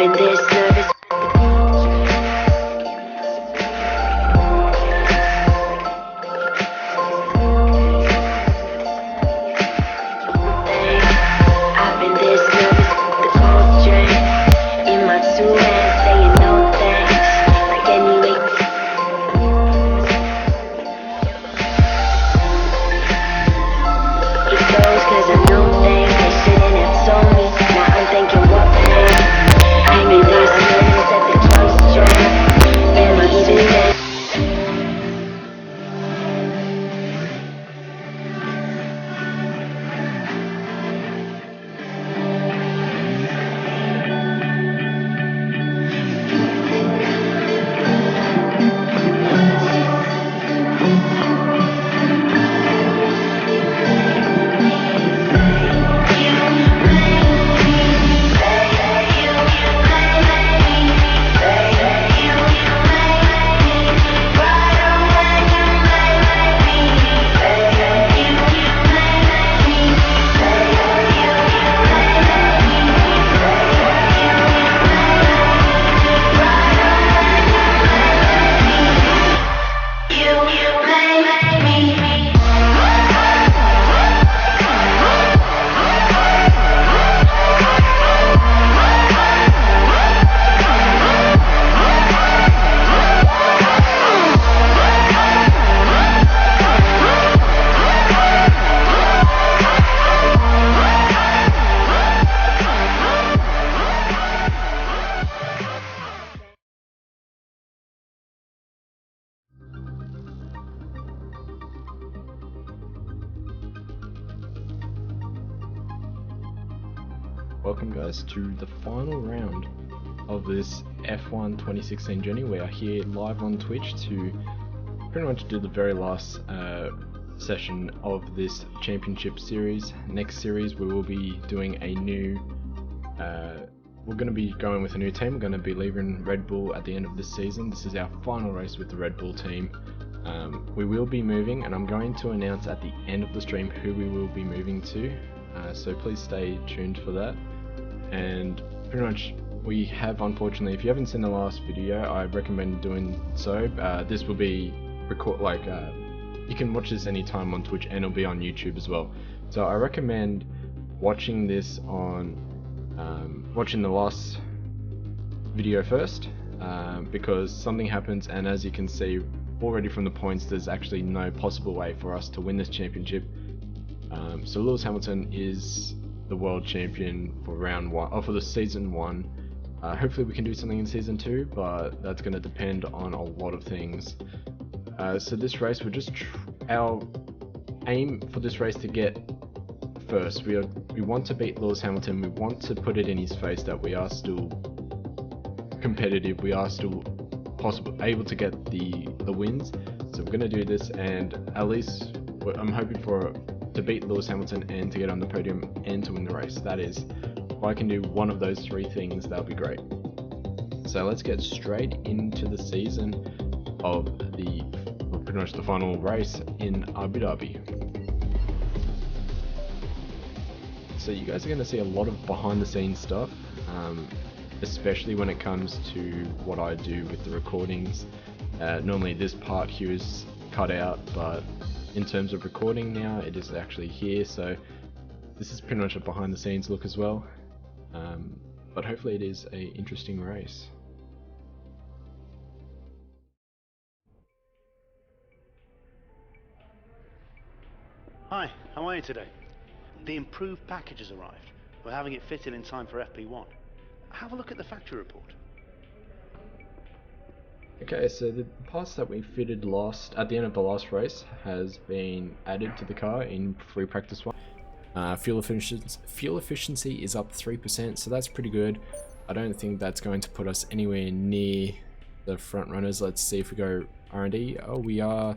been this nervous. I've been this nervous with the cold drink in my two hands, saying no thanks. Like anyway. It goes 'cause I know things they shouldn't have told me. Now I'm thinking what pain. I mean this nervous at the choice joint. Barely even then. Welcome guys to the final round of this F1 2016 journey. We are here live on Twitch to pretty much do the very last session of this championship series. Next series we will be doing a new, we're going to be going with a new team. We're going to be leaving Red Bull at the end of this season. This is our final race with the Red Bull team. We will be moving, and I'm going to announce at the end of the stream who we will be moving to, so please stay tuned for that. And pretty much we have, unfortunately, if you haven't seen the last video, I recommend doing so. This will be you can watch this anytime on Twitch, and it'll be on YouTube as well. So I recommend watching this on watching the last video first, because something happens, and as you can see already from the points, there's actually no possible way for us to win this championship. So Lewis Hamilton is the world champion for round one, or for the season one. Hopefully we can do something in season two, but that's going to depend on a lot of things. So this race, our aim for this race to get first. We want to beat Lewis Hamilton. We want to put it in his face that we are still competitive. We are still able to get the wins. So we're going to do this, and at least I'm hoping to beat Lewis Hamilton and to get on the podium and to win the race. That is, if I can do one of those three things, that'll be great. So let's get straight into the season of pretty much the final race in Abu Dhabi. So you guys are going to see a lot of behind the scenes stuff, especially when it comes to what I do with the recordings. Normally this part here is cut out, but in terms of recording now, it is actually here, so this is pretty much a behind the scenes look as well. But hopefully it is an interesting race. Hi, how are you today? The improved package has arrived. We're having it fitted in time for FP1. Have a look at the factory report. Okay, so the parts that we fitted at the end of the last race has been added to the car in free practice one. Fuel efficiency is up 3%, so that's pretty good. I don't think that's going to put us anywhere near the front runners. Let's see if we go R&D. Oh, we are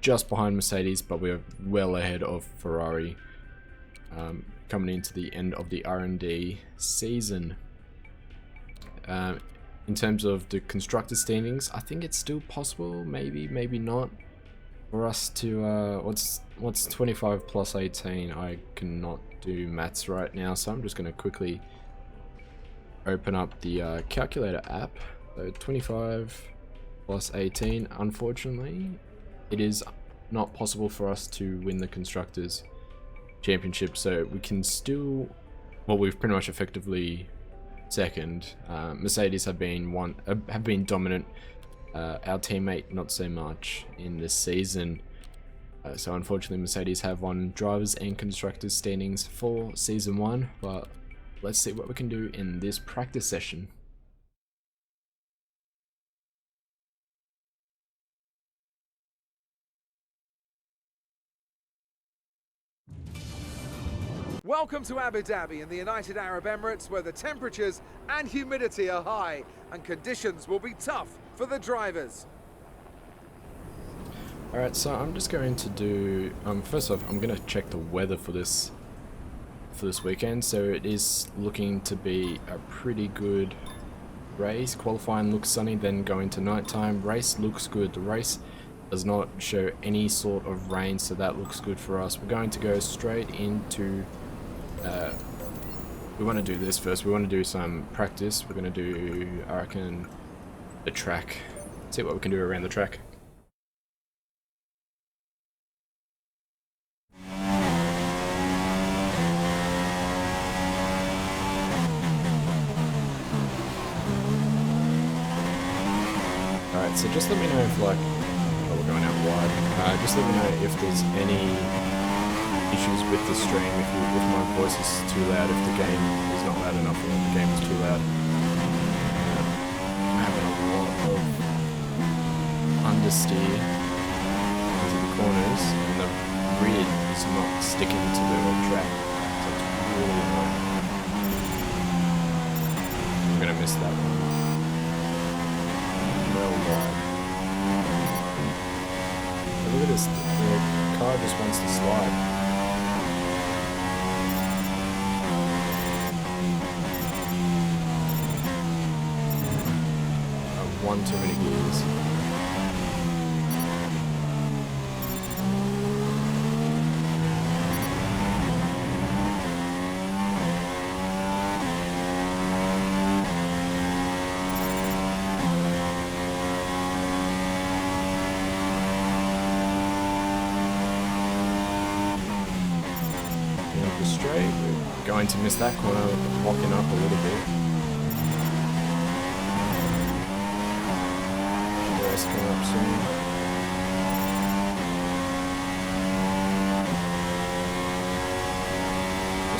just behind Mercedes, but we're well ahead of Ferrari, coming into the end of the R&D season. In terms of the constructor standings, I think it's still possible, maybe not, for us to what's 25 plus 18? I cannot do maths right now, so I'm just going to quickly open up the calculator app. So 25 plus 18. Unfortunately, it is not possible for us to win the Constructors' Championship, so we can still, well, we've pretty much effectively second. Mercedes have been dominant. Our teammate not so much in this season. So unfortunately Mercedes have won drivers and constructors standings for season 1, but let's see what we can do in this practice session. Welcome to Abu Dhabi in the United Arab Emirates, where the temperatures and humidity are high and conditions will be tough for the drivers. Alright, so I'm just going to do, first off, I'm going to check the weather for this weekend. So it is looking to be a pretty good race. Qualifying looks sunny, then going to nighttime. Race looks good. The race does not show any sort of rain, so that looks good for us. We're going to go straight into, we want to do this first. We want to do some practice. We're going to do, I reckon, the track. See what we can do around the track. Alright, so just let me know if, like, oh, we're going out wide. Just let me know if there's any issues with the stream, if my voice is too loud, if the game is not loud enough, or if the game is too loud. I'm having a lot of understeer into the corners, and the rear is not sticking to the track, so it's really annoying. I'm gonna miss that one. Well wide. Look at this, the car just wants to slide. One too many gears. Straight, we're going to miss that corner, locking up a little bit. The rest coming up soon.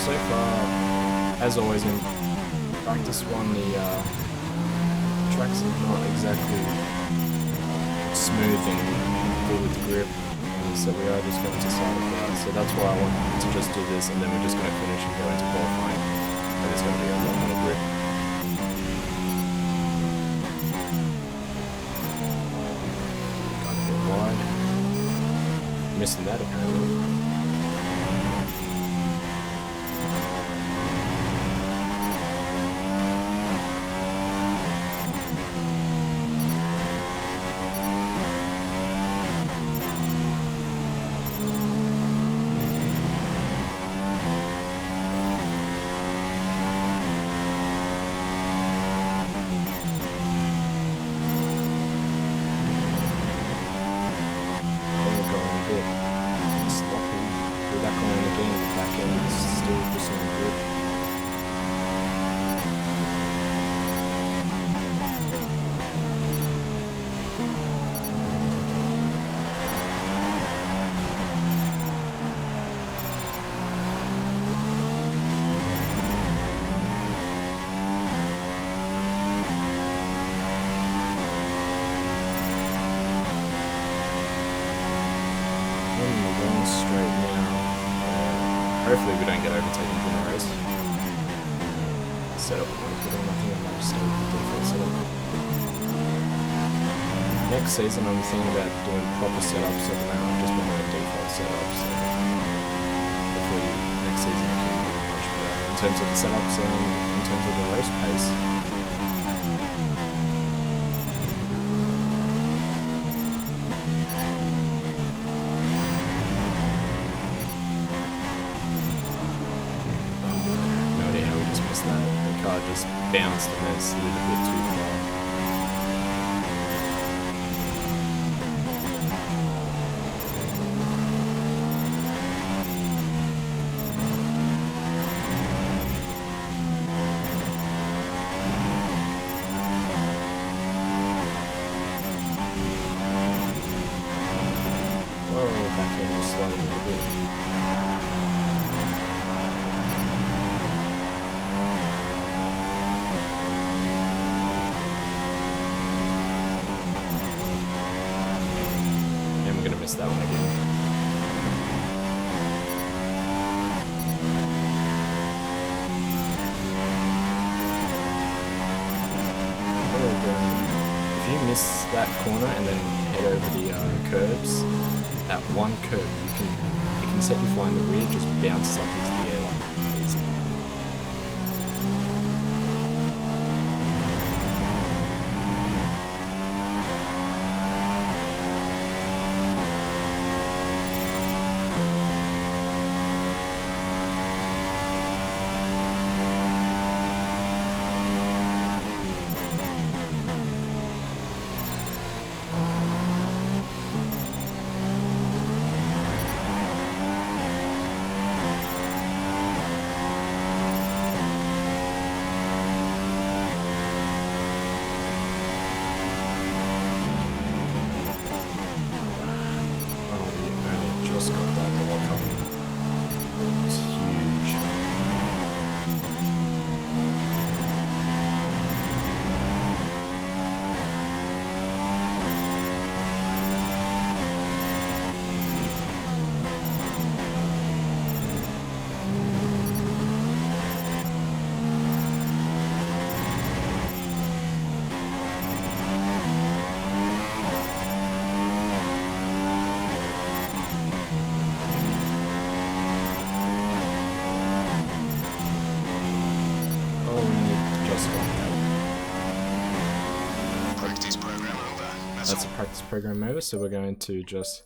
So far, as always in practice 1, the tracks are not exactly smooth and good with the grip. So we are just going to side of that. So that's why I want to just do this, and then we're just going to finish and go into qualifying. And it's going to be a lot more grip. Got a bit wide. Missing that apparently. Hopefully we don't get overtaken in the race. Setup, I think I might just stay with the default setup. Next season I'm thinking about doing proper setups, so now I've just been on a default setup, so hopefully next season I can do much better. In terms of the setups and in terms of the race pace. Just bounced and then slid a bit too far. Back end was sliding a little bit. And we're going to miss that one again. If you miss that corner and then head over the curbs, that one curve, you can set your fly in the rear, just bounces up into the air like easy. Just got that block up. It's huge. That's a practice program over, so we're going to just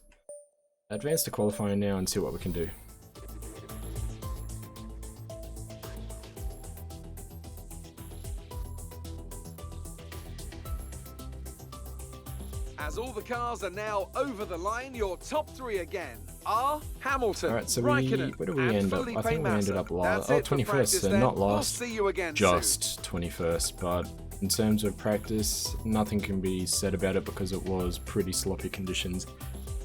advance to qualifying now and see what we can do. As all the cars are now over the line, your top three again are Hamilton, Alright, so Raikkonen, where do we and end up? Felipe I think we ended up last. That's Oh, it for 21st, practice so then. not We'll last, see you again just 21st. But in terms of practice, nothing can be said about it because it was pretty sloppy conditions.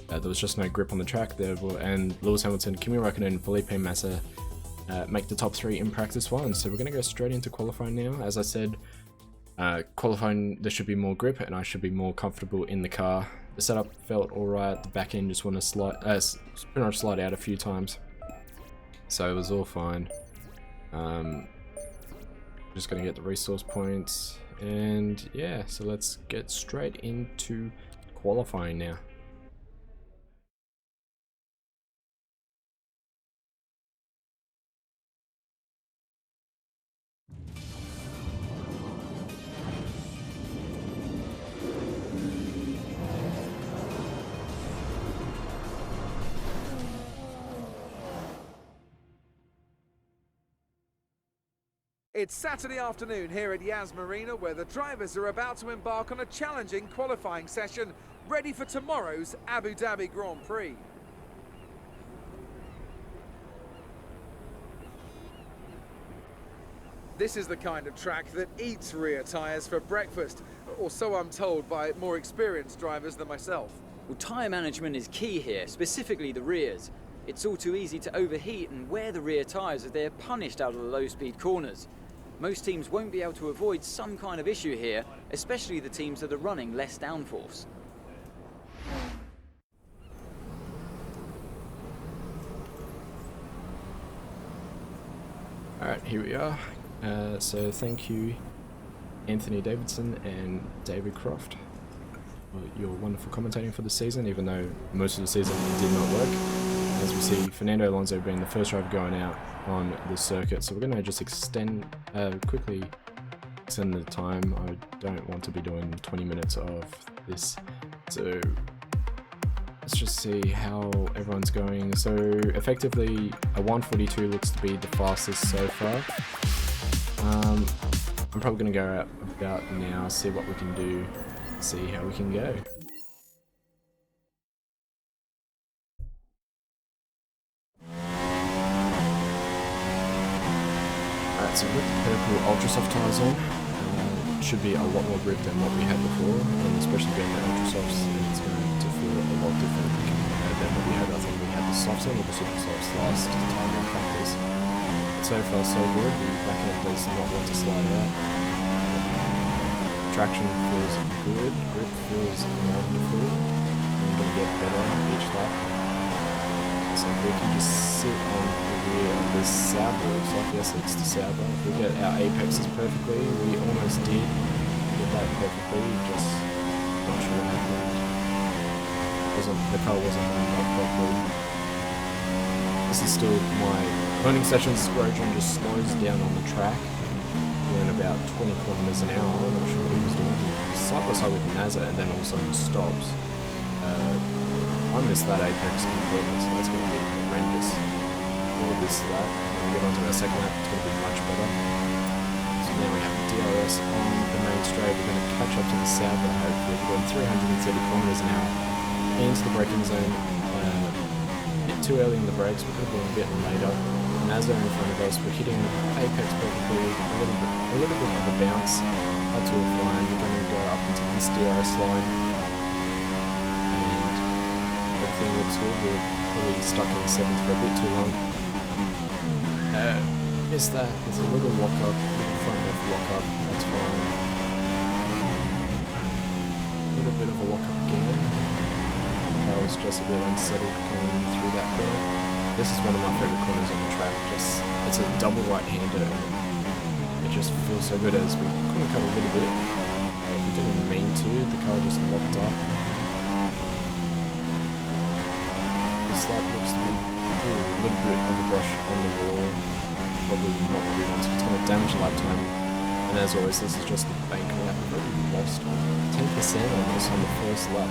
There was just no grip on the track there, and Lewis Hamilton, Kimi Raikkonen, and Felipe Massa make the top three in practice one. So we're going to go straight into qualifying now. As I said, qualifying, there should be more grip and I should be more comfortable in the car. The setup felt alright, the back end just want to slide, pretty much slide out a few times. So it was all fine. Just going to get the resource points, and yeah, so let's get straight into qualifying now. It's Saturday afternoon here at Yas Marina, where the drivers are about to embark on a challenging qualifying session, ready for tomorrow's Abu Dhabi Grand Prix. This is the kind of track that eats rear tyres for breakfast, or so I'm told by more experienced drivers than myself. Well, tyre management is key here, specifically the rears. It's all too easy to overheat and wear the rear tyres as they're punished out of the low-speed corners. Most teams won't be able to avoid some kind of issue here, especially the teams that are running less downforce. Alright, here we are. So thank you Anthony Davidson and David Croft for your wonderful commentating for the season, even though most of the season it did not work. As we see, Fernando Alonso being the first driver going out on the circuit, so we're going to just quickly extend the time. I don't want to be doing 20 minutes of this, so let's just see how everyone's going. So effectively, a 142 looks to be the fastest so far. I'm probably going to go out about now, see what we can do, see how we can go. Alright, so with the purple Ultra Soft tyres on, it should be a lot more grip than what we had before, and especially being the Ultra Softs, it's going to feel a lot different than what we had. I think we had the softs on or the super softs last time in practice. But so far so good, the back end does not want to slide out. Traction feels good, grip feels wonderful, and we're going to get better each lap. So if we can just sit on the rear of this Sauber, looks like, yes, it's the Sauber. If we get our apexes perfectly, we almost did get that perfectly, just not sure what happened. The car wasn't lined up properly. This is still my learning sessions. Grosjean just slows down on the track. We're in about 20 kilometers an hour. I'm not sure what he was doing. He was side by side with Mazza and then all of a sudden stops. I missed that apex completely, so that's going to be horrendous for this lap. When we get onto our second lap, it's going to be much better. So now we have the DRS on the main straight. We're going to catch up to the Sauber, hopefully. We're going 330 kilometers an hour into the braking zone. A bit too early on the brakes, we could have been a bit later. Mazda in front of us, we're hitting apex perfectly, a little bit of a bounce, up to a fine. We're going to go up into this DRS line, and everything looks good. We're probably stuck in 7th for a bit too long. Missed that, there's a little lock up, front left lock up, that's fine. A little bit of a lock up again. I was just a bit unsettled going through that corner. This is one of my favourite corners on the track. It's a double right-hander. It just feels so good as we couldn't cut a little bit. We didn't mean to. The car just locked up. This lap looks to be a little bit of a brush on the wall. Probably not what we want. It's going to damage the lap time. And as always, this is just the bank lap. We've already lost 10% on this on the first lap.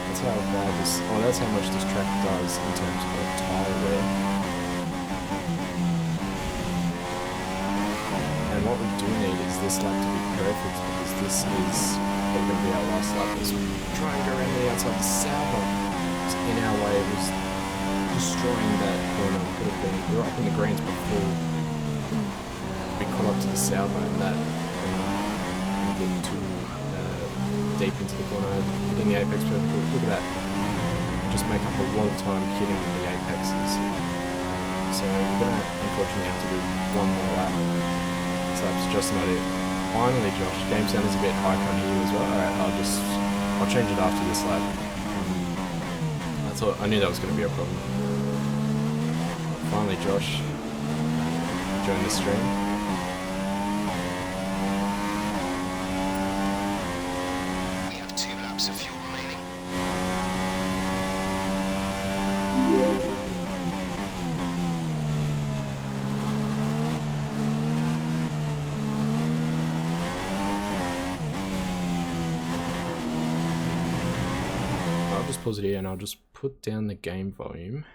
That's how bad this, that's how much this track does in terms of tyre wear. And what we do need is this lap to be perfect, because this is going to be our last lap. As we try and go around the outside, the Sauber was in our way, it was destroying that corner. We were up in the greens before we caught up to the Sauber, and that bit too deep into the corner, hitting the apex perfectly. Look at that. Just make up a lot of time hitting the apexes. So we're going to unfortunately have to do one more lap. So that's just not it. Finally, Josh, game sound is a bit high on here as well. Alright, I'll change it after this lap. I knew that was going to be a problem. Finally, Josh, join the stream. Pause it here and I'll just put down the game volume.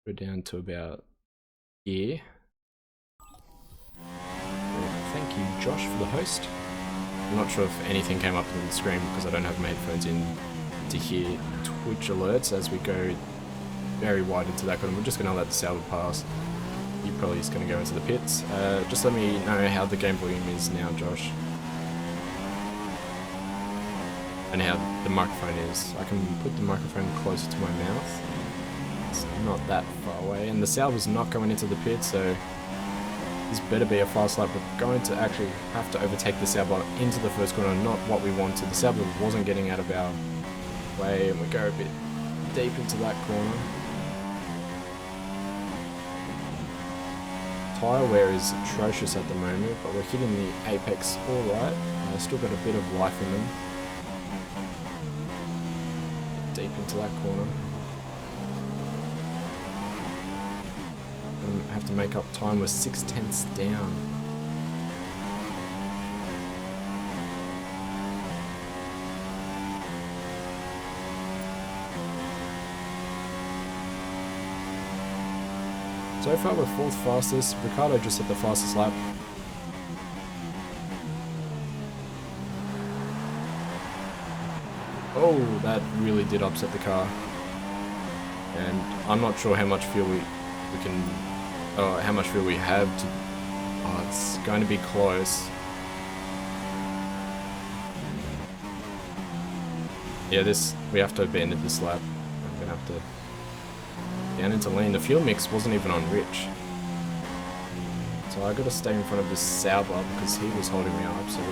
Put it down to about here. Thank you, Josh, for the host. I'm not sure if anything came up on the screen because I don't have my headphones in to hear Twitch alerts as we go very wide into that corner. We're just going to let the Sauber pass. You're probably just going to go into the pits. Just let me know how the game volume is now, Josh. And how the microphone is. I can put the microphone closer to my mouth. It's not that far away. And the Sauber's not going into the pit, so this better be a fast lap. We're going to actually have to overtake the Sauber into the first corner, not what we wanted. The Sauber wasn't getting out of our way, and we go a bit deep into that corner. Tyre wear is atrocious at the moment, but we're hitting the apex alright. Still got a bit of life in them. Deep into that corner. And have to make up time. We're 6/10 down. So far we're 4th fastest. Ricardo just hit the fastest lap. Oh, that really did upset the car. And I'm not sure how much fuel we can, how much fuel we have to. Oh, it's going to be close. Yeah, we have to abandon this lap. I'm gonna have to down into lean. The fuel mix wasn't even on rich, so I got to stay in front of this Sauber because he was holding me up. So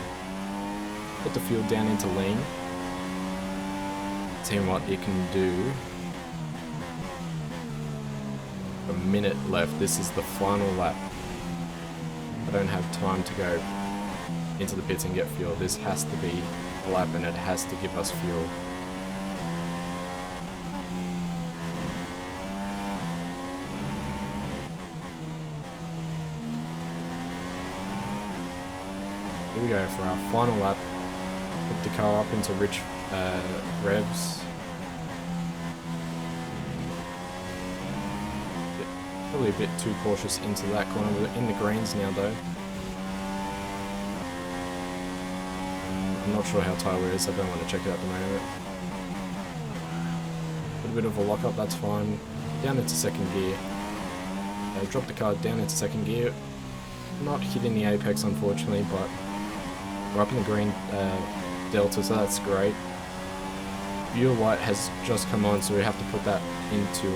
put the fuel down into lean. See what it can do. A minute left. This is the final lap. I don't have time to go into the pits and get fuel. This has to be a lap and it has to give us fuel. Here we go for our final lap. Put the car up into rich revs. Probably a bit too cautious into that corner. We're in the greens now though. I'm not sure how tyre wear is, I don't want to check it at the moment. Put a bit of a lock up, that's fine. Down into second gear. Drop the car down into second gear. Not hitting the apex unfortunately, but we're up in the green delta, so that's great. Fuel light has just come on, so we have to put that into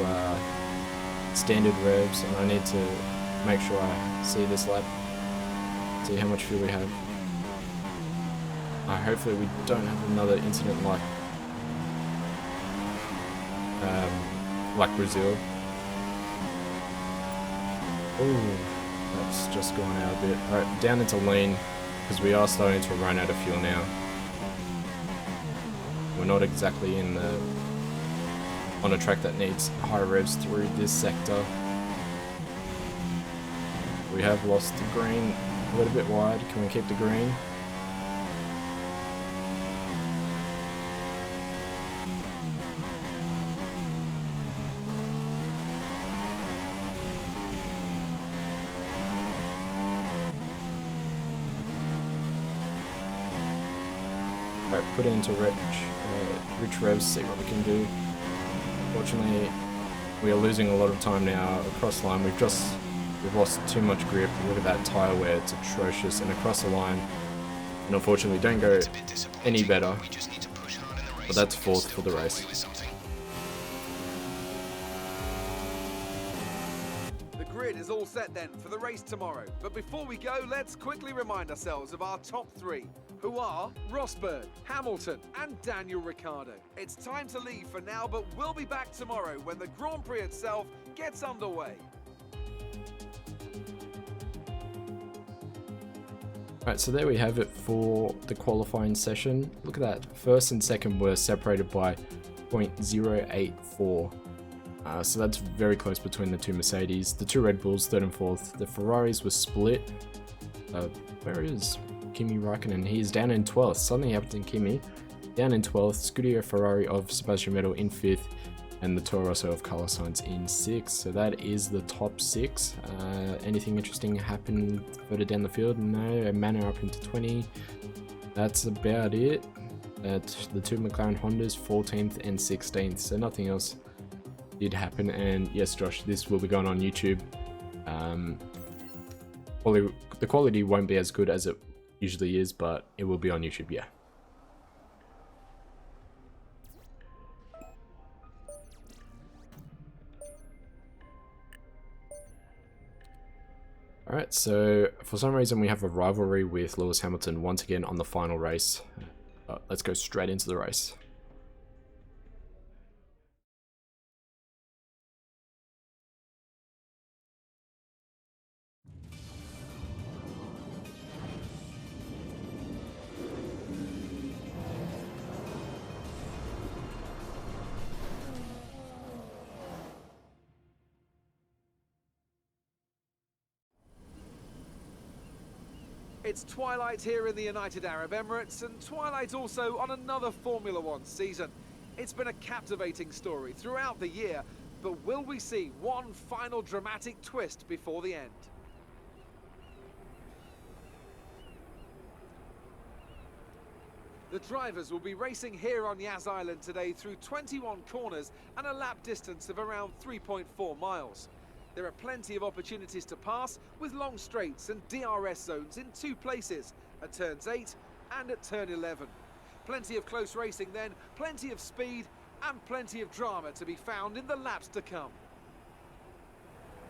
standard revs, and I need to make sure I see this lap, see how much fuel we have. Hopefully we don't have another incident like Brazil. Oh, that's just gone out a bit. Alright, down into lean, because we are starting to run out of fuel now. We're not exactly on a track that needs high revs through this sector. We have lost the green a little bit wide. Can we keep the green? Alright, put it into rich revs, see what we can do. Unfortunately, we are losing a lot of time now across the line. We've lost too much grip. Look at that tyre wear, it's atrocious. And across the line, and unfortunately don't go any better. But that's fourth for the race. The grid is all set then for the race tomorrow. But before we go, let's quickly remind ourselves of our top three, who are Rosberg, Hamilton and Daniel Ricciardo. It's time to leave for now, but we'll be back tomorrow when the Grand Prix itself gets underway. Alright, so there we have it for the qualifying session. Look at that, first and second were separated by 0.084. So that's very close between the two Mercedes. The two Red Bulls, third and fourth. The Ferraris were split. Where is Kimi Raikkonen? He is down in 12th. Something happened in Kimi. Down in 12th. Scuderia Ferrari of Sebastian Vettel in 5th. And the Toro Rosso of Carlos Sainz in 6th. So that is the top 6. Anything interesting happened further down the field? No. Manor up into 20. That's about it. The two McLaren Hondas, 14th and 16th. So nothing else did happen. And yes, Josh, this will be going on YouTube. The quality won't be as good as it usually is, but it will be on YouTube, yeah. Alright, so for some reason we have a rivalry with Lewis Hamilton once again on the final race. Let's go straight into the race. It's twilight here in the United Arab Emirates, and twilight also on another Formula One season. It's been a captivating story throughout the year, but will we see one final dramatic twist before the end? The drivers will be racing here on Yas Island today through 21 corners and a lap distance of around 3.4 miles. There are plenty of opportunities to pass with long straights and DRS zones in 2 places, at turns 8 and at turn 11. Plenty of close racing then, plenty of speed and plenty of drama to be found in the laps to come.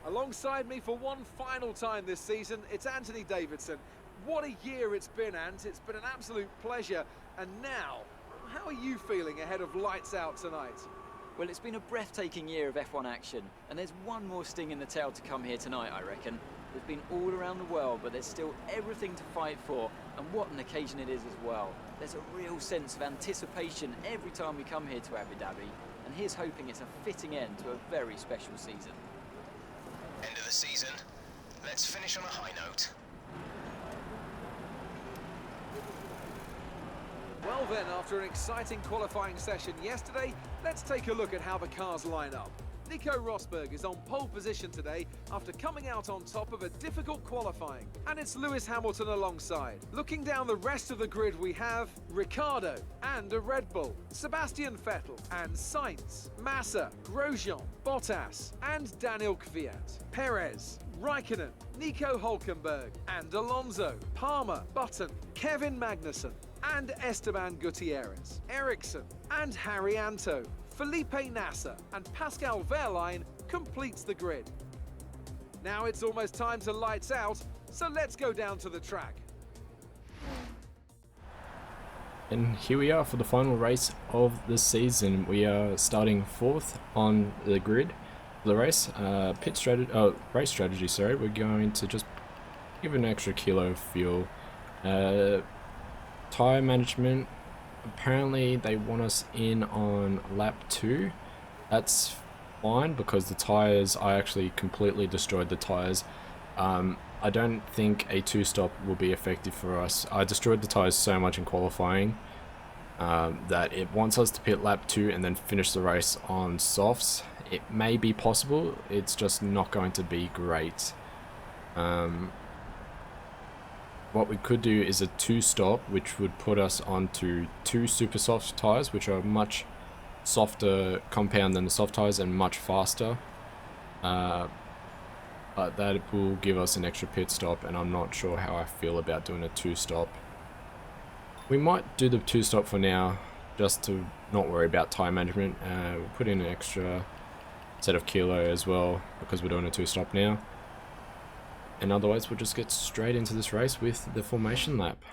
Alongside me for one final time this season, it's Anthony Davidson. What a year it's been, Ant. It's been an absolute pleasure. And now, how are you feeling ahead of Lights Out tonight? Well, it's been a breathtaking year of F1 action, and there's one more sting in the tail to come here tonight, I reckon. There's been all around the world, but there's still everything to fight for, and what an occasion it is as well. There's a real sense of anticipation every time we come here to Abu Dhabi, and here's hoping it's a fitting end to a very special season. End of the season. Let's finish on a high note. Well then, after an exciting qualifying session yesterday, let's take a look at how the cars line up. Nico Rosberg is on pole position today after coming out on top of a difficult qualifying. And it's Lewis Hamilton alongside. Looking down the rest of the grid, we have Ricciardo and a Red Bull, Sebastian Vettel and Sainz, Massa, Grosjean, Bottas and Daniel Kvyat, Perez, Raikkonen, Nico Hülkenberg and Alonso, Palmer, Button, Kevin Magnussen and Esteban Gutierrez, Ericsson and Harry Anto, Felipe Nasser and Pascal Wehrlein completes the grid. Now it's almost time to lights out, so let's go down to the track. And here we are for the final race of the season. We are starting 4th on the grid for the race. Race strategy, sorry. We're going to just give an extra kilo of fuel. Tire management. Apparently they want us in on lap 2. That's fine because the tires, I actually completely destroyed the tires. I don't think a 2-stop will be effective for us. I destroyed the tires so much in qualifying that it wants us to pit lap 2 and then finish the race on softs. It may be possible, it's just not going to be great. What we could do is a 2-stop, which would put us onto 2 super soft tires, which are much softer compound than the soft tires and much faster. But that will give us an extra pit stop, and I'm not sure how I feel about doing a 2-stop. We might do the 2-stop for now, just to not worry about tire management. We'll put in an extra set of kilo as well, because we're doing a 2-stop now. And otherwise we'll just get straight into this race with the formation lap.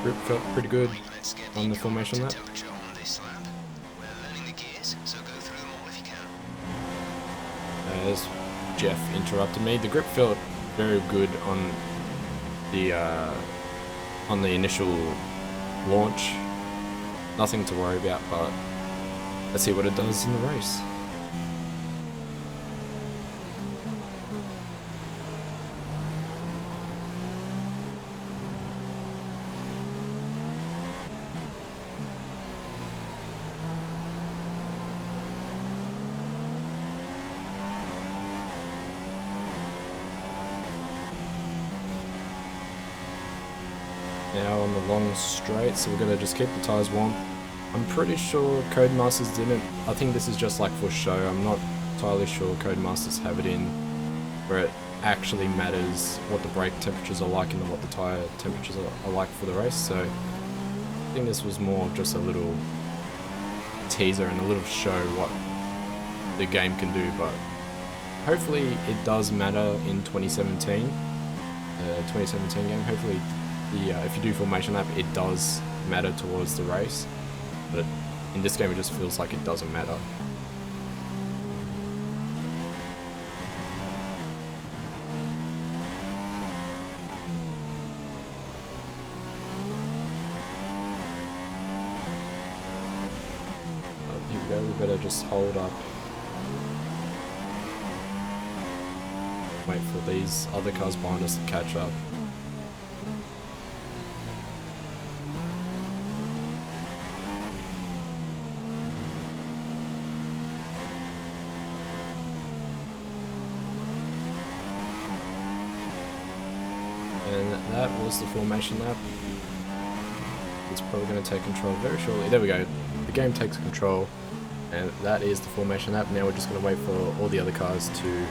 Grip felt pretty good on the formation lap. As Jeff interrupted me, the grip felt very good on the initial launch. Nothing to worry about, but let's see what it does in the race. Now on the long straight, so we're going to just keep the tyres warm. I'm pretty sure Codemasters didn't. I think this is just like for show. I'm not entirely sure Codemasters have it in where it actually matters what the brake temperatures are like and what the tyre temperatures are like for the race. So I think this was more of just a little teaser and a little show what the game can do. But hopefully it does matter in 2017. 2017 game. Hopefully if you do formation lap, it does matter towards the race. But in this game it just feels like it doesn't matter. Here we go, we better just hold up. Wait for these other cars behind us to catch up. was the formation lap. It's probably going to take control very shortly. There we go. The game takes control, and that is the formation lap. Now we're just going to wait for all the other cars to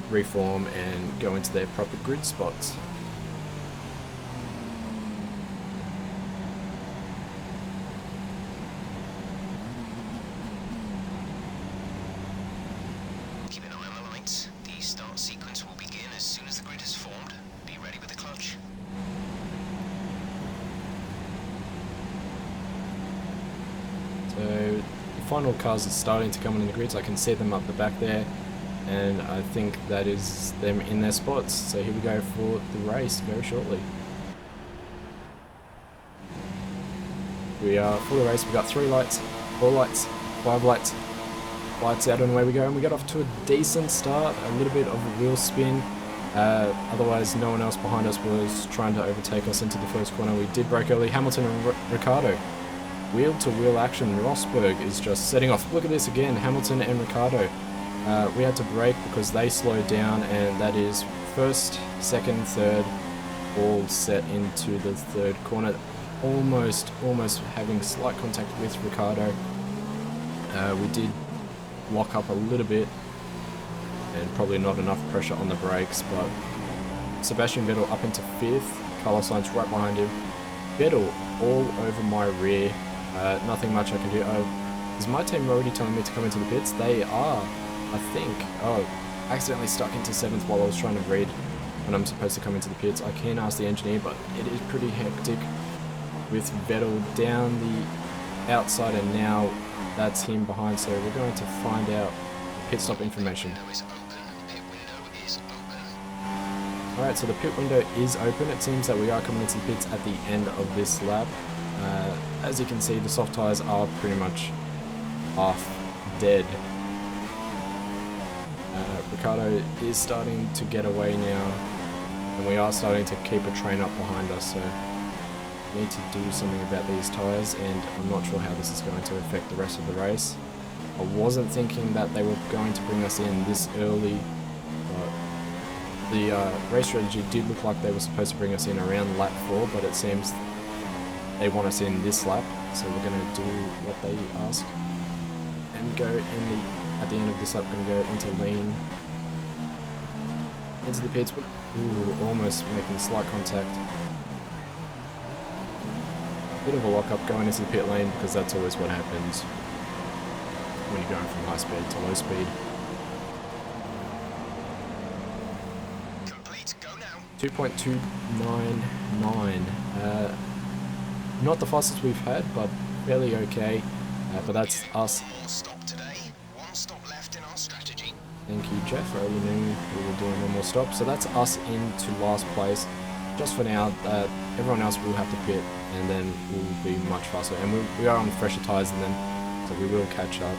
reform and go into their proper grid spots. Keep an eye on the lights. The start sequence will begin as soon as the grid is formed. Be ready with the clutch. So the final cars are starting to come in the grids. I can see them up the back there, and I think that is them in their spots. So here we go for the race very shortly. We are for the race. We've got 3 lights, 4 lights, 5 lights. Lights out and away we go, and we got off to a decent start. A little bit of a wheel spin. Otherwise, no one else behind us was trying to overtake us into the first corner. We did break early. Hamilton and Ricciardo. Wheel-to-wheel action. Rosberg is just setting off. Look at this again. Hamilton and Ricciardo. We had to brake because they slowed down, and that is first, second, third, all set into the third corner. Almost having slight contact with Ricciardo. We did lock up a little bit, and probably not enough pressure on the brakes, but Sebastian Vettel up into 5th. Carlos Sainz right behind him. Vettel all over my rear. Nothing much I can do. Is my team already telling me to come into the pits? They are, I think. Oh, accidentally stuck into 7th while I was trying to read when I'm supposed to come into the pits. I can ask the engineer, but it is pretty hectic with Vettel down the outside, and now that's him behind. So we're going to find out pit stop information. Alright, so the pit window is open. It seems that we are coming into the pits at the end of this lap. As you can see, the soft tyres are pretty much half dead. Ricciardo is starting to get away now, and we are starting to keep a train up behind us, so we need to do something about these tyres, and I'm not sure how this is going to affect the rest of the race. I wasn't thinking that they were going to bring us in this early, but the race strategy did look like they were supposed to bring us in around lap 4, but it seems they want us in this lap, so we're going to do what they ask and go at the end of this lap. Going to go into lean, into the pits. Ooh, almost making slight contact. Bit of a lock-up going into the pit lane, because that's always what happens when you're going from high speed to low speed. Complete, go now. 2.299. Not the fastest we've had, but fairly okay. But that's us. One more stop today. One stop left in our strategy. Thank you, Jeff. I already knew we were doing one more stop. So that's us into last place. Just for now, everyone else will have to pit, and then we'll be much faster. And we are on fresher tyres than them, so we will catch up.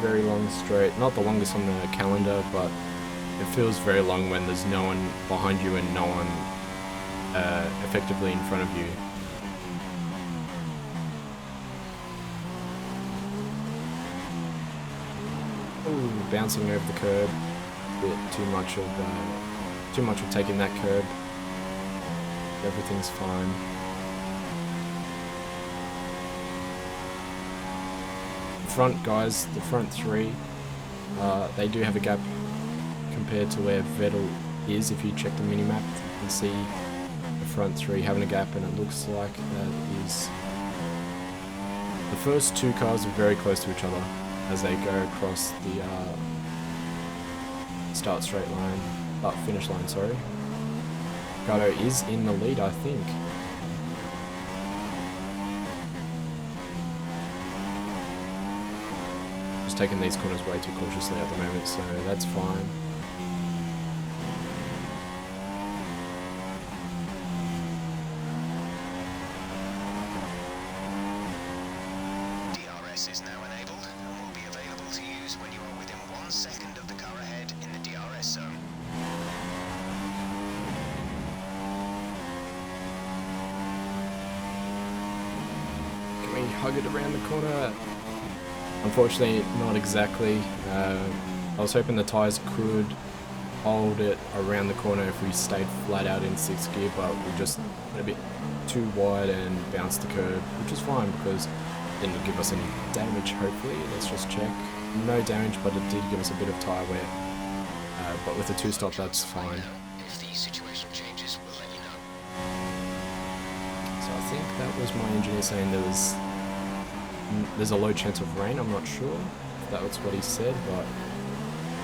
Very long straight. Not the longest on the calendar, but it feels very long when there's no one behind you and no one effectively in front of you. Ooh, bouncing over the curb. Bit too much of taking that curb. Everything's fine. Front guys, the front 3, they do have a gap compared to where Vettel is. If you check the mini-map, you can see the front 3 having a gap, and it looks like that is... The first 2 cars are very close to each other as they go across the finish line, sorry. Ricciardo is in the lead, I think. Taking these corners way too cautiously at the moment, so that's fine. DRS is now enabled and will be available to use when you are within 1 second of the car ahead in the DRS zone. hug it around the corner. Unfortunately, not exactly. I was hoping the tyres could hold it around the corner if we stayed flat out in 6th gear, but we just went a bit too wide and bounced the curb, which is fine because it didn't give us any damage, hopefully. Let's just check. No damage, but it did give us a bit of tyre wear. But with the 2-stop, that's fine. If the situation changes, we'll let you know. So I think that was my engineer saying there's a low chance of rain. I'm not sure if that was what he said, but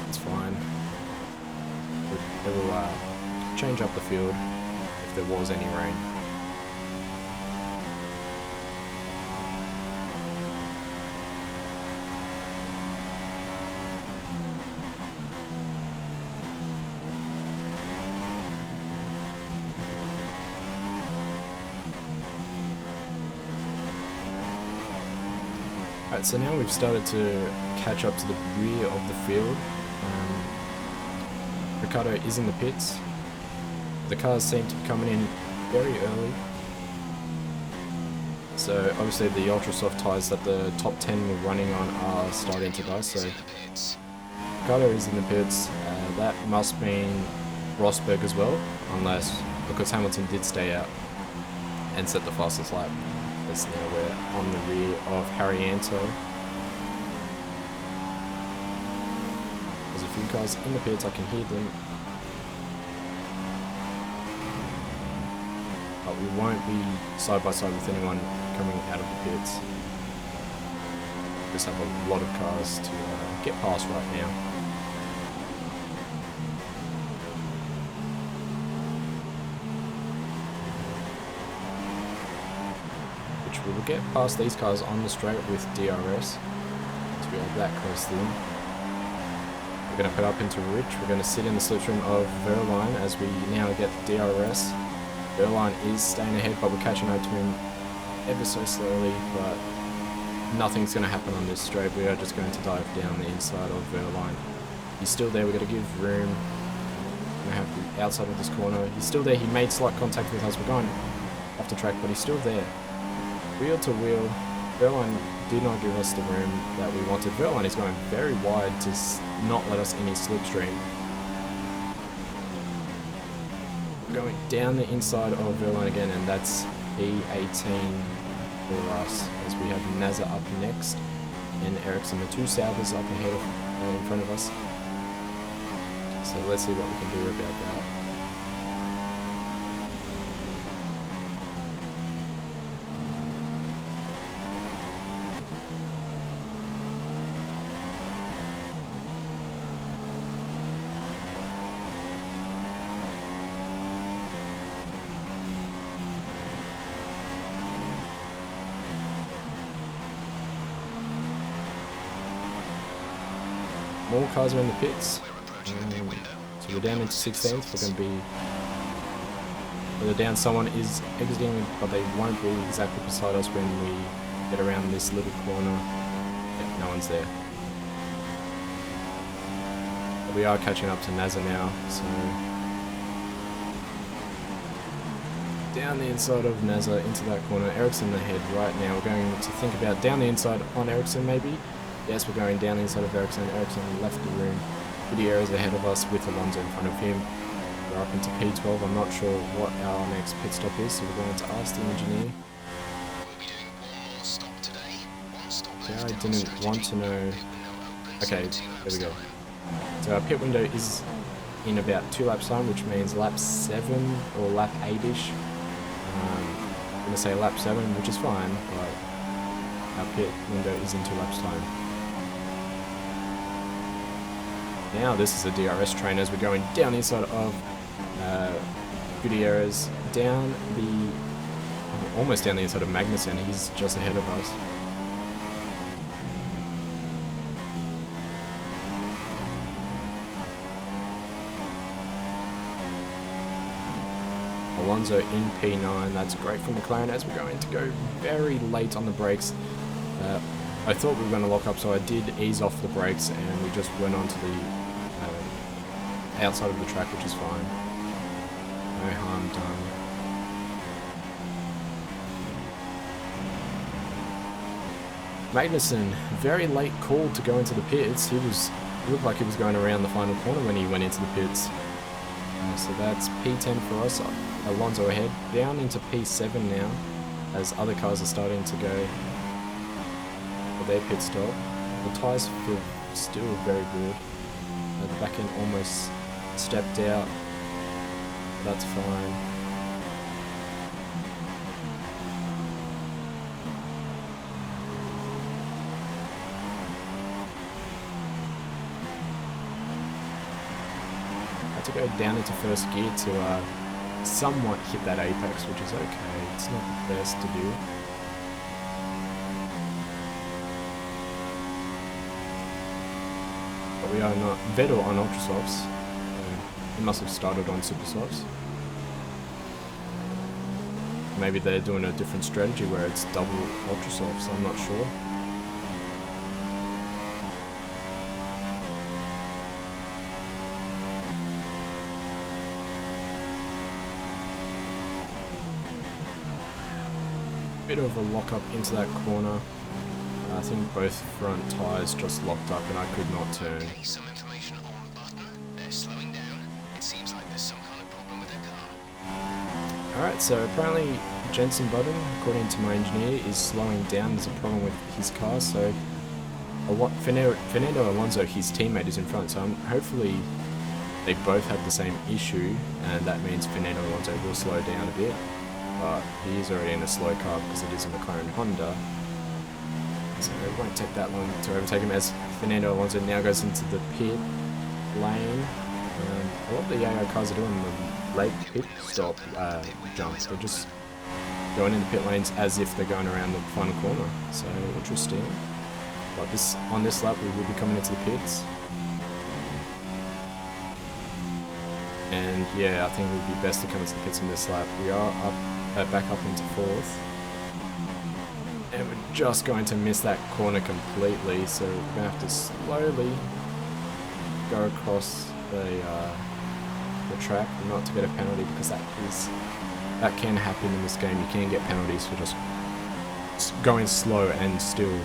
it's fine. It will change up the field if there was any rain. Alright, so now we've started to catch up to the rear of the field. Ricardo is in the pits. The cars seem to be coming in very early. So obviously the ultra soft tyres that the top 10 were running on are starting to die. So Ricardo is in the pits. That must mean Rosberg as well, unless because Hamilton did stay out and set the fastest lap. As now we're on the rear of Harrianto. There's a few guys in the pits, I can hear them. But we won't be side by side with anyone coming out of the pits. We just have a lot of cars to get past right now. Which we will get past these cars on the straight with DRS. So we are that close to them. We're going to put up into Rich. We're going to sit in the slipstream of Verline as we now get DRS. Verline is staying ahead, but we're catching up to him ever so slowly, but nothing's going to happen on this straight. We are just going to dive down the inside of Verline. He's still there. We're going to give room. We're going to have the outside of this corner. He's still there. He made slight contact with us. We're going off the track, but he's still there. Wheel to wheel. Verline did not give us the room that we wanted. Verline is going very wide to not let us in his slipstream. We're going down the inside of Verline again, and that's E18 for us, as we have Nazar up next and Ericsson, the two Saubers up ahead of, in front of us. So let's see what we can do about that. More cars are in the pits. So we're down into 16th. We're going to be further down. Someone is exiting, but they won't be exactly beside us when we get around this little corner. Yep, no one's there. But we are catching up to Nazar now, so down the inside of Nazar into that corner. Ericsson ahead right now. We're going to think about down the inside on Ericsson maybe. Yes, we're going down the inside of Ericsson. Ericsson left the room. Gutierrez ahead of us with Alonso in front of him. We're up into P12. I'm not sure what our next pit stop is, so we're going to ask the engineer. Yeah, I didn't want to know. Okay, there we go. So our pit window is in about 2 laps time, which means lap 7 or lap 8ish. I'm going to say lap 7, which is fine, but our pit window is in 2 laps time. Now this is a DRS train as we're going down the inside of Gutierrez, down the, almost down the inside of Magnussen. He's just ahead of us. Alonso in P9, that's great for McLaren as we're going to go very late on the brakes. I thought we were going to lock up, so I did ease off the brakes and we just went onto the outside of the track, which is fine. No harm done. Magnussen, very late call to go into the pits. He looked like he was going around the final corner when he went into the pits. So that's P10 for us. Alonso ahead, down into P7 now, as other cars are starting to go for their pit stop. The tyres feel still very good. The back end almost stepped out. That's fine. Had to go down into first gear to somewhat hit that apex, which is okay. It's not the best to do. But we are not Vettel on ultra softs. He must have started on super softs. Maybe they're doing a different strategy where it's double ultra softs. I'm not sure. Bit of a lock up into that corner. I think both front tyres just locked up and I could not turn. Okay, some information on Button. They're slowing down. It seems like there's some kind of problem with their car. Alright, so apparently Jensen Button, according to my engineer, is slowing down. There's a problem with his car, so Fernando Alonso, his teammate, is in front, so hopefully they both have the same issue, and that means Fernando Alonso will slow down a bit. But he is already in a slow car because it is a McLaren Honda. So it won't take that long to overtake him as Fernando Alonso now goes into the pit lane. A lot of the AO cars are doing the late pit stop jumps. They're just going in the pit lanes as if they're going around the final corner. So interesting. But on this lap we will be coming into the pits. And yeah, I think it would be best to come into the pits in this lap. We are back up into 4th. And we're just going to miss that corner completely, so we're going to have to slowly go across the track, not to get a penalty, because that can happen in this game. You can get penalties for just going slow and still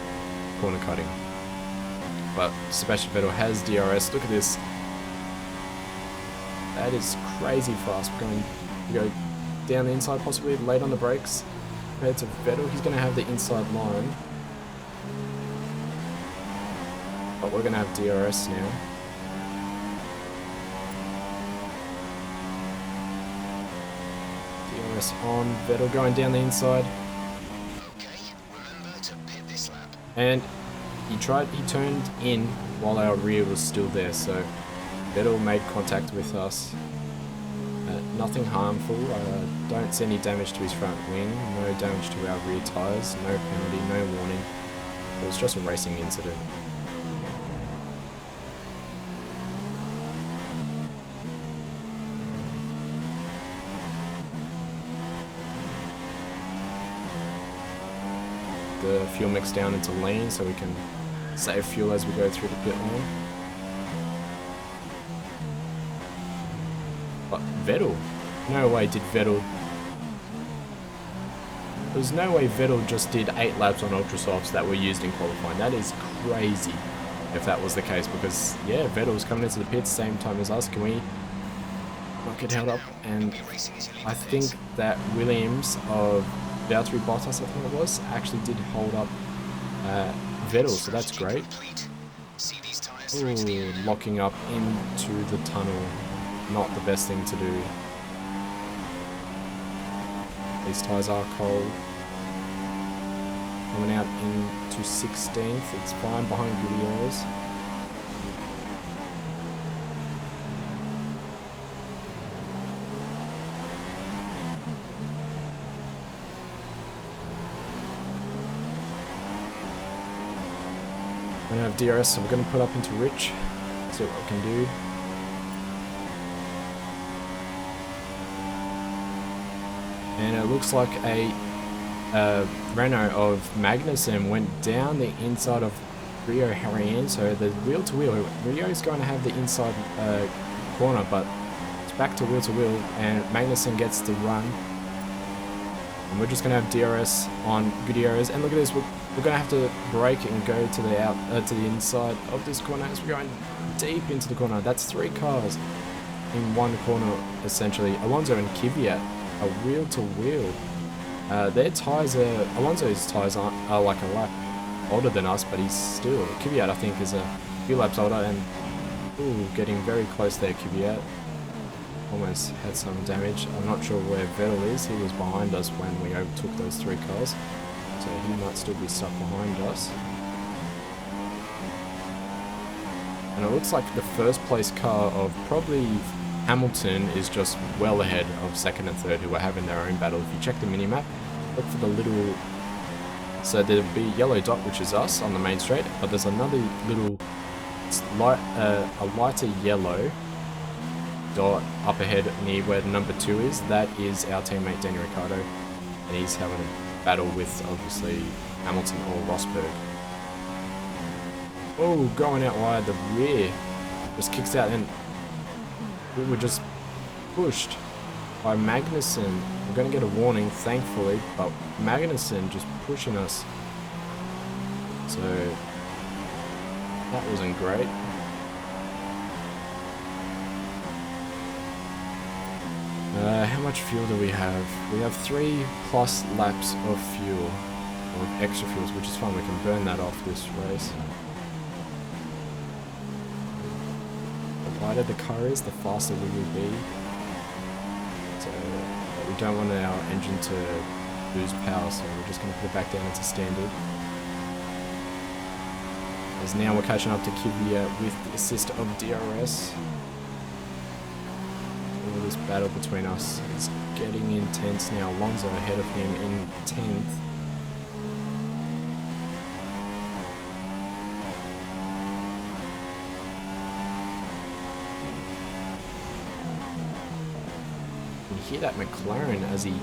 corner cutting. But Sebastian Vettel has DRS. Look at this. That is crazy fast. We go down the inside, possibly late on the brakes. Compared to Vettel, he's going to have the inside line. But we're going to have DRS now. DRS on, Vettel going down the inside. Okay, remember to pit this lap. And he turned in while our rear was still there, so Vettel made contact with us. Nothing harmful. Don't see any damage to his front wing, no damage to our rear tyres, no penalty, no warning. It was just a racing incident. The fuel mix down into lean so we can save fuel as we go through the pit lane. But Vettel, no way did Vettel. There's no way Vettel just did 8 laps on ultra softs that were used in qualifying. That is crazy if that was the case, because yeah, Vettel's coming into the pits same time as us. Can we not get held up? And I think that Williams of Valtteri Bottas, I think it was, actually did hold up Vettel, so that's great. Ooh, locking up into the tunnel. Not the best thing to do. These tyres are cold. Coming out into 16th, it's fine behind Gutierrez. We're going to have DRS, so we're going to put up into Rich. See what we can do. And it looks like a Renault of Magnussen went down the inside of Rio Harrian, so the wheel to wheel. Rio is going to have the inside corner, but it's back to wheel, and Magnussen gets the run. And we're just going to have DRS on Gutierrez. And look at this, We're going to have to brake and go to the inside of this corner as we're going deep into the corner. That's 3 cars in one corner, essentially. Alonso and Kvyat are wheel to wheel. Alonso's tyres are like a lap older than us, but he's still, Kvyat I think is a few laps older, and getting very close there. Kvyat almost had some damage. I'm not sure where Vettel is. He was behind us when we overtook those 3 cars, so he might still be stuck behind us. And it looks like the first place car of probably Hamilton is just well ahead of 2nd and 3rd, who are having their own battle. If you check the mini-map, look for the little... So there'll be a yellow dot, which is us on the main straight, but there's another little a lighter yellow dot up ahead near where number 2 is. That is our teammate Daniel Ricciardo, and he's having a battle with obviously Hamilton or Rosberg. Oh, going out wide, the rear just kicks out, and we were just pushed by Magnussen. We're going to get a warning, thankfully, but Magnussen just pushing us. So that wasn't great. How much fuel do we have? We have 3+ laps of fuel, or extra fuels, which is fine. We can burn that off this race. The wider the car is, the faster we will be. So we don't want our engine to lose power, so we're just going to put it back down into standard. As now we're catching up to Kvyat with the assist of DRS. All this battle between us is getting intense now. Alonso ahead of him in 10th. You hear that McLaren as he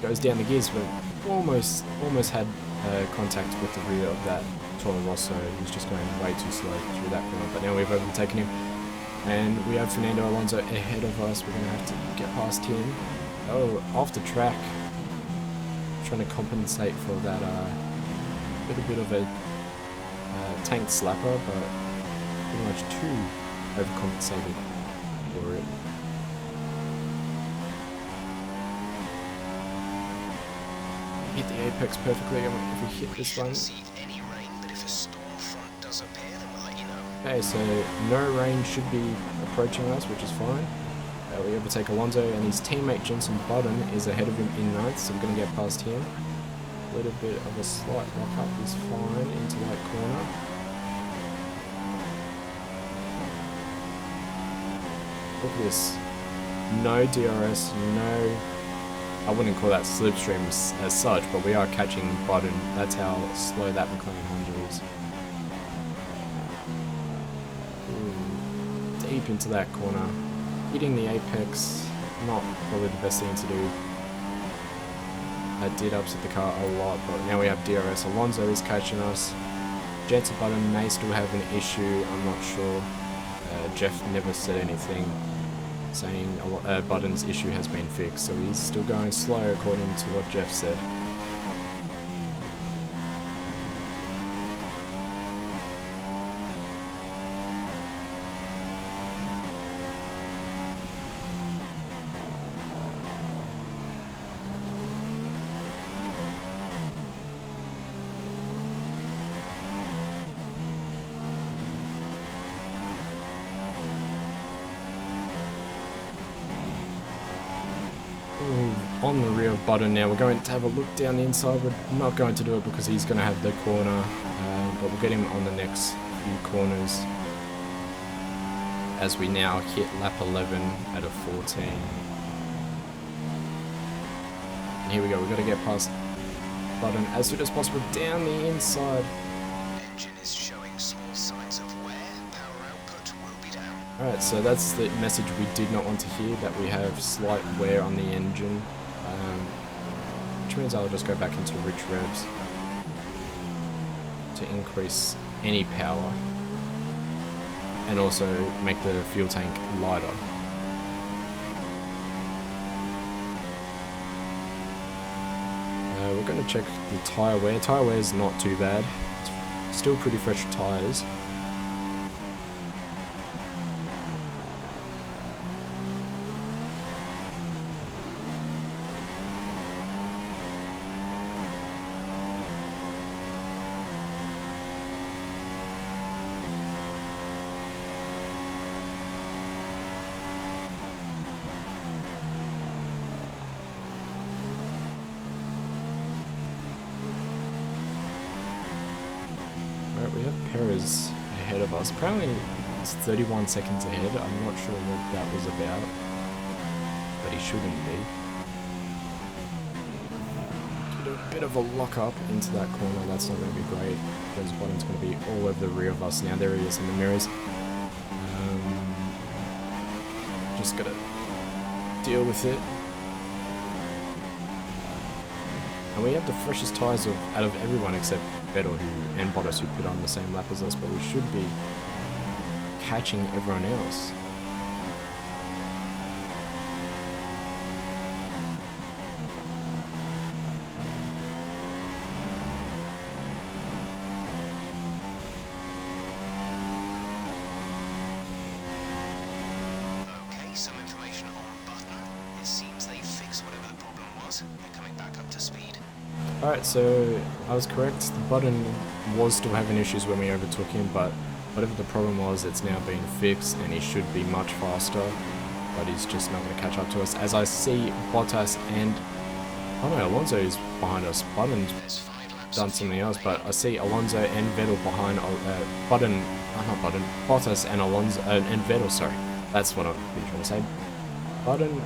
goes down the gears, but almost had contact with the rear of that Toro Rosso. He's just going way too slow through that corner, but now we've overtaken him, and we have Fernando Alonso ahead of us. We're going to have to get past him. Oh, off the track, trying to compensate for that little bit of a tank slapper, but pretty much too overcompensated for it. Hit the apex perfectly. If we hit this one. Okay, so no rain should be approaching us, which is fine. We overtake Alonso, and his teammate Jenson Button is ahead of him in 9th, so we're going to get past him. A little bit of a slight lock up is fine into that corner. Look at this. No DRS, no... I wouldn't call that slipstream as such, but we are catching Button. That's how slow that McLaren Honda is. Deep into that corner. Hitting the apex, not probably the best thing to do. That did upset the car a lot, but now we have DRS. Alonso is catching us. Jenson Button may still have an issue, I'm not sure. Jeff never said anything saying Button's issue has been fixed, so he's still going slow according to what Jeff said. On the rear of Button now. We're going to have a look down the inside. We're not going to do it because he's going to have the corner, but we'll get him on the next few corners as we now hit lap 11 at a 14. And here we go. We've got to get past Button as soon as possible down the inside. Engine is showing small signs of wear. Power output will be down. Alright, so that's the message we did not want to hear, that we have slight wear on the engine. Which means I'll just go back into rich revs to increase any power and also make the fuel tank lighter. We're going to check the tyre wear. Tyre wear is not too bad. It's still pretty fresh tyres. We have Perez ahead of us. Apparently it's 31 seconds ahead. I'm not sure what that was about, but he shouldn't be. Get a bit of a lock up into that corner. That's not going to be great because Bottom's going to be all over the rear of us now. There he is in the mirrors. Just got to deal with it. And we have the freshest tyres out of everyone except Vettel and Bottas, who put on the same lap as us, but we should be catching everyone else. Okay, some information on button. It seems they fixed whatever the problem was. They're coming back up to speed. Alright, so I was correct. The button was still having issues when we overtook him, but whatever the problem was, it's now been fixed and he should be much faster, but he's just not going to catch up to us. As I see Bottas and... oh no, Alonso is behind us. Button's done something else, but I see Alonso and Vettel behind Bottas and Alonso and Vettel, sorry. That's what I've been trying to say. Button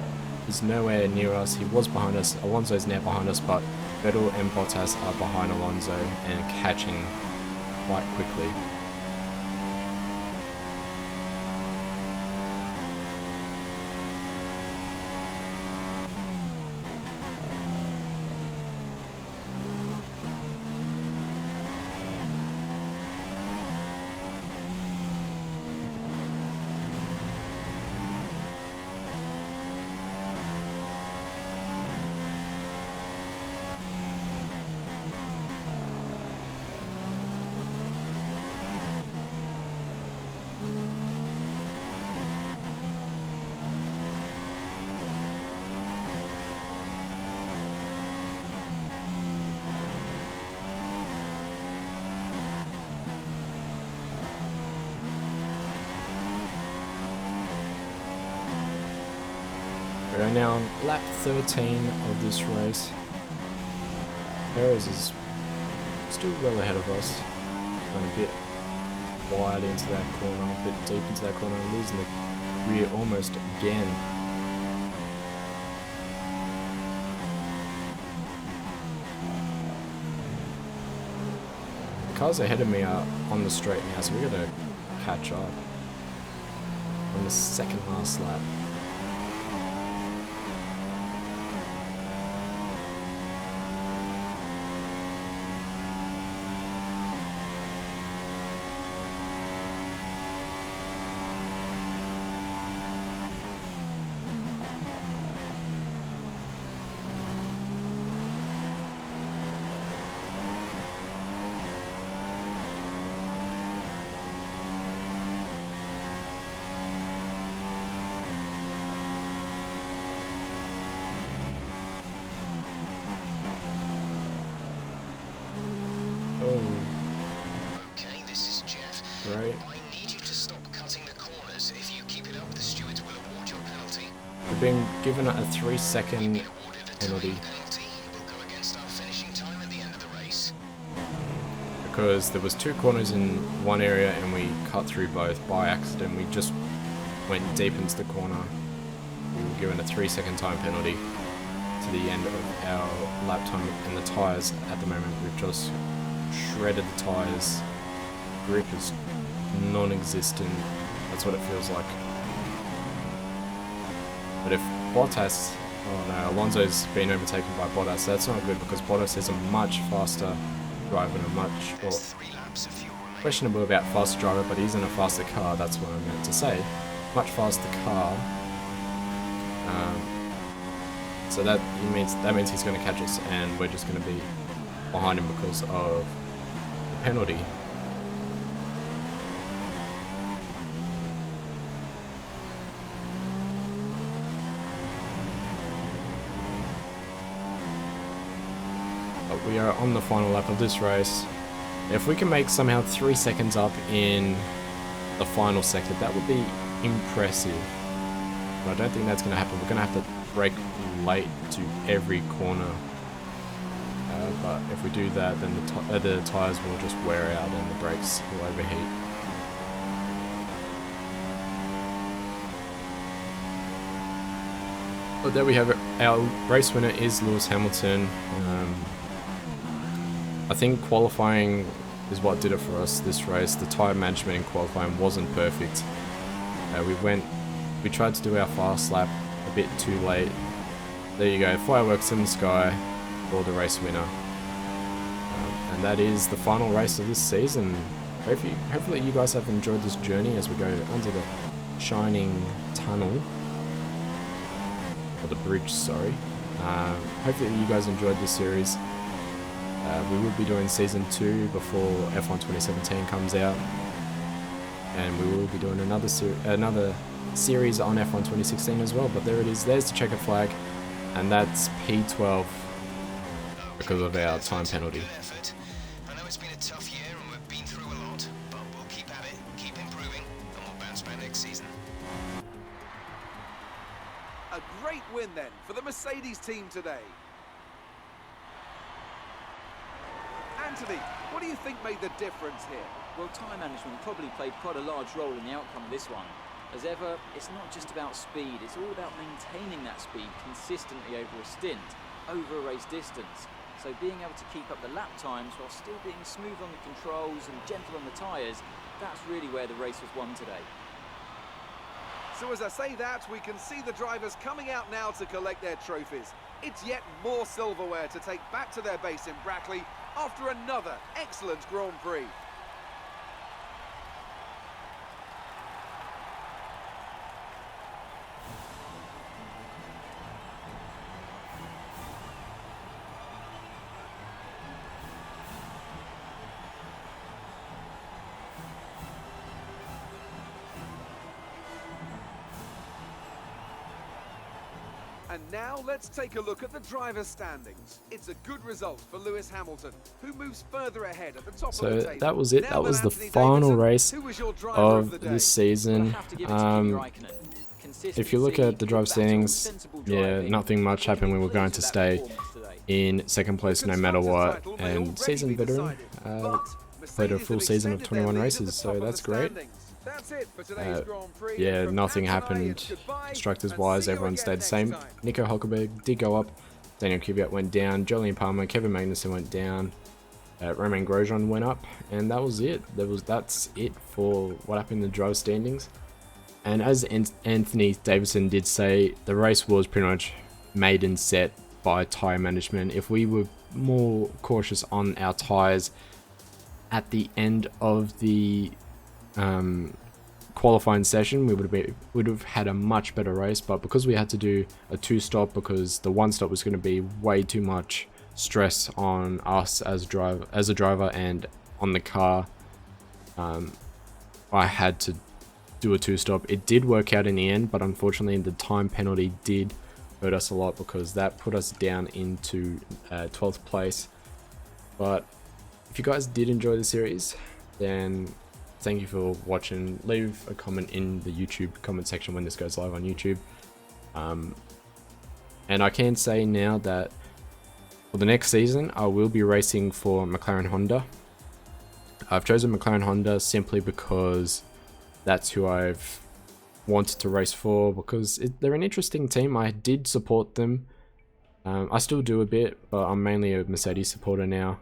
is nowhere near us. He was behind us. Alonso's now behind us, but Vettel and Bottas are behind Alonso and catching quite quickly. We are now on lap 13 of this race. Perez is still well ahead of us. Going a bit wide into that corner, a bit deep into that corner, and losing the rear almost again. The cars ahead of me are on the straight now, so we're going to catch up on the second last lap. Okay, this is Jeff. Right. I need you to stop cutting the corners. If you keep it up, the stewards will award you a penalty. We've been given a 3-second Awarded a penalty time penalty. It will go against our finishing time at the end of the race. because there was 2 corners in one area and we cut through both by accident. We just went deep into the corner. We were given a 3-second time penalty to the end of our lap time, and the tyres at the moment, we've just shredded the tyres. Grip is non-existent. That's what it feels like. But if Bottas, oh no, Alonso's been overtaken by Bottas, so that's not good because Bottas is a much faster driver and a much, well, 3 laps of fuel remaining. questionable about faster driver, but he's in a faster car, that's what I meant to say. Much faster car. So that means he's going to catch us, and we're just going to be behind him because of the penalty. But we are on the final lap of this race. If we can make somehow 3 seconds up in the final sector, that would be impressive. But I don't think that's going to happen. We're going to have to brake late to every corner. But if we do that, then the tyres will just wear out and the brakes will overheat. But there we have it. Our race winner is Lewis Hamilton. I think qualifying is what did it for us this race. The tyre management in qualifying wasn't perfect. We tried to do our fast lap a bit too late. There you go, fireworks in the sky for the race winner. And that is the final race of this season. Hopefully you guys have enjoyed this journey as we go under the shining tunnel. Or the bridge, sorry. Hopefully you guys enjoyed this series. We will be doing season 2 before F1 2017 comes out. And we will be doing another series on F1 2016 as well. But there it is, there's the checkered flag. And that's P12 because of our time penalty. I know it's been a tough year and we've been through a lot, but we'll keep at it, keep improving, and we'll bounce back next season. A great win then for the Mercedes team today. Anthony, what do you think made the difference here? Well, tyre management probably played quite a large role in the outcome of this one. As ever, it's not just about speed, it's all about maintaining that speed consistently over a stint, over a race distance. So being able to keep up the lap times while still being smooth on the controls and gentle on the tyres, that's really where the race was won today. So as I say that, we can see the drivers coming out now to collect their trophies. It's yet more silverware to take back to their base in Brackley after another excellent Grand Prix. And now let's take a look at the driver's standings. It's a good result for Lewis Hamilton, who moves further ahead at the top of the table. So that was it. Now That was then, the Anthony final Davidson, race who was your driver of the day? this season. If you look at the driver standings, yeah, nothing much happened. We were going to stay in second place no matter what. And season veteran played a full season of 21 races, so that's great. Yeah, nothing happened constructors wise, everyone stayed the same. Nico Hulkenberg did go up, Daniel Kvyat went down, Jolyon Palmer, Kevin Magnussen went down, Romain Grosjean went up, and that was it. That's it for what happened in the driver standings. And as Anthony Davidson did say, the race was pretty much made and set by tyre management. If we were more cautious on our tyres at the end of the qualifying session, we would have had a much better race. But because we had to do a 2-stop, because the 1-stop was going to be way too much stress on us as a driver and on the car, I had to do a 2-stop. It did work out in the end, but unfortunately the time penalty did hurt us a lot because that put us down into 12th place. But if you guys did enjoy the series, then thank you for watching. Leave a comment in the YouTube comment section when this goes live on YouTube. And I can say now that for the next season, I will be racing for McLaren Honda. I've chosen McLaren Honda simply because that's who I've wanted to race for, because they're an interesting team. I did support them. I still do a bit, but I'm mainly a Mercedes supporter now.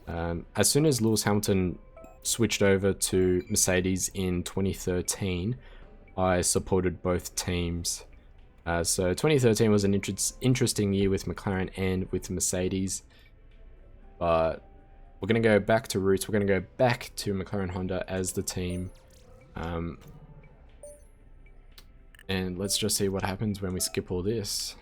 As soon as Lewis Hamilton switched over to Mercedes in 2013, I supported both teams. So 2013 was an interesting year with McLaren and with Mercedes, but we're going to go back to roots. We're going to go back to McLaren Honda as the team, and let's just see what happens when we skip all this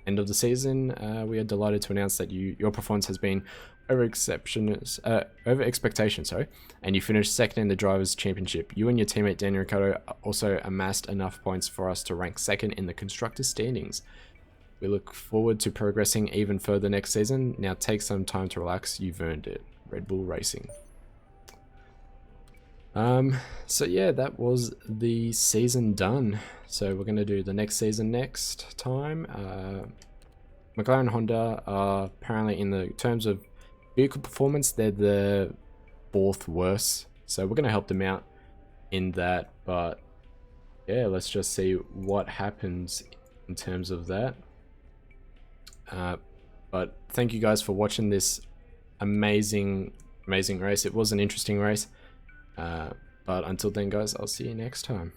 end of the season, we are delighted to announce that your performance has been over expectations, and you finished second in the Drivers' Championship. You and your teammate Daniel Ricciardo also amassed enough points for us to rank second in the Constructors' standings. We look forward to progressing even further next season. Now take some time to relax. You've earned it. Red Bull Racing. So yeah, that was the season done. So we're going to do the next season next time. McLaren Honda are apparently, in the terms of vehicle performance, they're the 4th worst. So we're going to help them out in that. But yeah, let's just see what happens in terms of that. But thank you guys for watching this amazing race. It was an interesting race. But until then, guys, I'll see you next time.